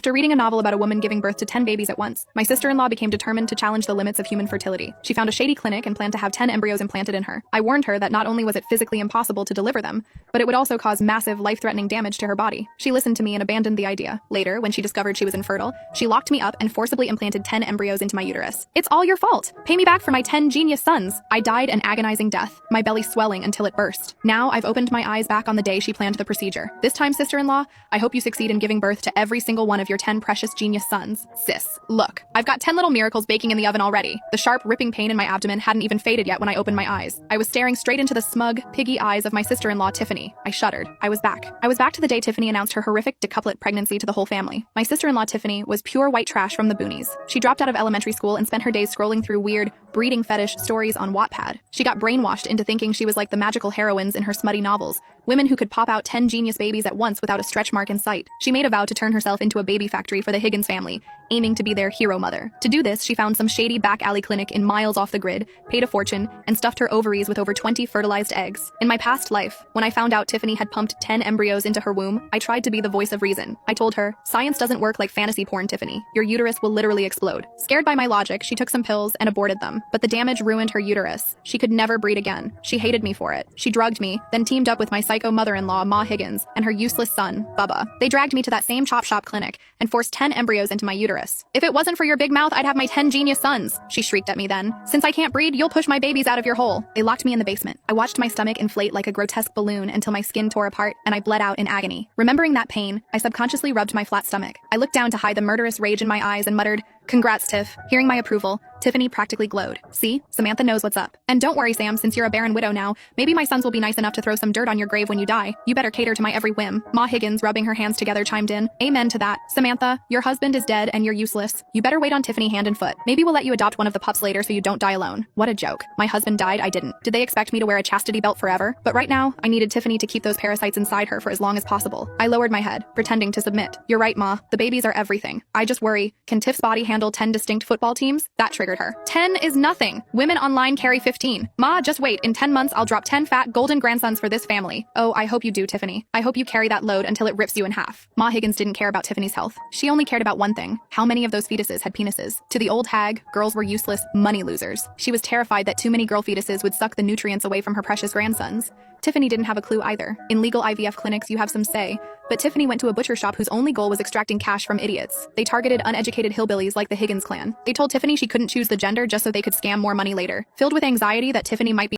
After reading a novel about a woman giving birth to 10 babies at once, my sister-in-law became determined to challenge the limits of human fertility. She found a shady clinic and planned to have 10 embryos implanted in her. I warned her that not only was it physically impossible to deliver them, but it would also cause massive, life-threatening damage to her body. She listened to me and abandoned the idea. Later, when she discovered she was infertile, she locked me up and forcibly implanted 10 embryos into my uterus. "It's all your fault. Pay me back for my 10 genius sons." I died an agonizing death, my belly swelling until it burst. Now I've opened my eyes back on the day she planned the procedure. This time, sister-in-law, I hope you succeed in giving birth to every single one of your 10 precious genius sons. Sis, look, I've got 10 little miracles baking in the oven already. The sharp, ripping pain in my abdomen hadn't even faded yet when I opened my eyes. I was staring straight into the smug, piggy eyes of my sister-in-law, Tiffany. I shuddered. I was back. I was back to the day Tiffany announced her horrific decuplet pregnancy to the whole family. My sister-in-law, Tiffany, was pure white trash from the boonies. She dropped out of elementary school and spent her days scrolling through weird, breeding fetish stories on Wattpad. She got brainwashed into thinking she was like the magical heroines in her smutty novels, women who could pop out 10 genius babies at once without a stretch mark in sight. She made a vow to turn herself into a baby factory for the Higgins family, aiming to be their hero mother. To do this, she found some shady back alley clinic in miles off the grid, paid a fortune, and stuffed her ovaries with over 20 fertilized eggs. In my past life, when I found out Tiffany had pumped 10 embryos into her womb, I tried to be the voice of reason. I told her, "Science doesn't work like fantasy porn, Tiffany. Your uterus will literally explode." Scared by my logic, she took some pills and aborted them, but the damage ruined her uterus. She could never breed again. She hated me for it. She drugged me, then teamed up with my psycho mother-in-law, Ma Higgins, and her useless son, Bubba. They dragged me to that same chop shop clinic and forced 10 embryos into my uterus. "If it wasn't for your big mouth, I'd have my 10 genius sons," she shrieked at me then. "Since I can't breed, you'll push my babies out of your hole." They locked me in the basement. I watched my stomach inflate like a grotesque balloon until my skin tore apart and I bled out in agony. Remembering that pain, I subconsciously rubbed my flat stomach. I looked down to hide the murderous rage in my eyes and muttered, "Congrats, Tiff." Hearing my approval, Tiffany practically glowed. "See? Samantha knows what's up. And don't worry, Sam, since you're a barren widow now, maybe my sons will be nice enough to throw some dirt on your grave when you die. You better cater to my every whim." Ma Higgins, rubbing her hands together, chimed in. "Amen to that. Samantha, your husband is dead and you're useless. You better wait on Tiffany hand and foot. Maybe we'll let you adopt one of the pups later so you don't die alone." What a joke. My husband died, I didn't. Did they expect me to wear a chastity belt forever? But right now, I needed Tiffany to keep those parasites inside her for as long as possible. I lowered my head, pretending to submit. "You're right, Ma. The babies are everything. I just worry, can Tiff's body handle 10 distinct football teams?" That triggered her. 10 is nothing. Women online carry 15. "Ma, just wait. In 10 months, I'll drop 10 fat golden grandsons for this family." "Oh, I hope you do, Tiffany. I hope you carry that load until it rips you in half." Ma Higgins didn't care about Tiffany's health. She only cared about one thing. How many of those fetuses had penises? To the old hag, girls were useless money losers. She was terrified that too many girl fetuses would suck the nutrients away from her precious grandsons. Tiffany didn't have a clue either. In legal IVF clinics, you have some say, but Tiffany went to a butcher shop whose only goal was extracting cash from idiots. They targeted uneducated hillbillies like the Higgins clan. They told Tiffany she couldn't choose the gender just so they could scam more money later. Filled with anxiety that Tiffany might be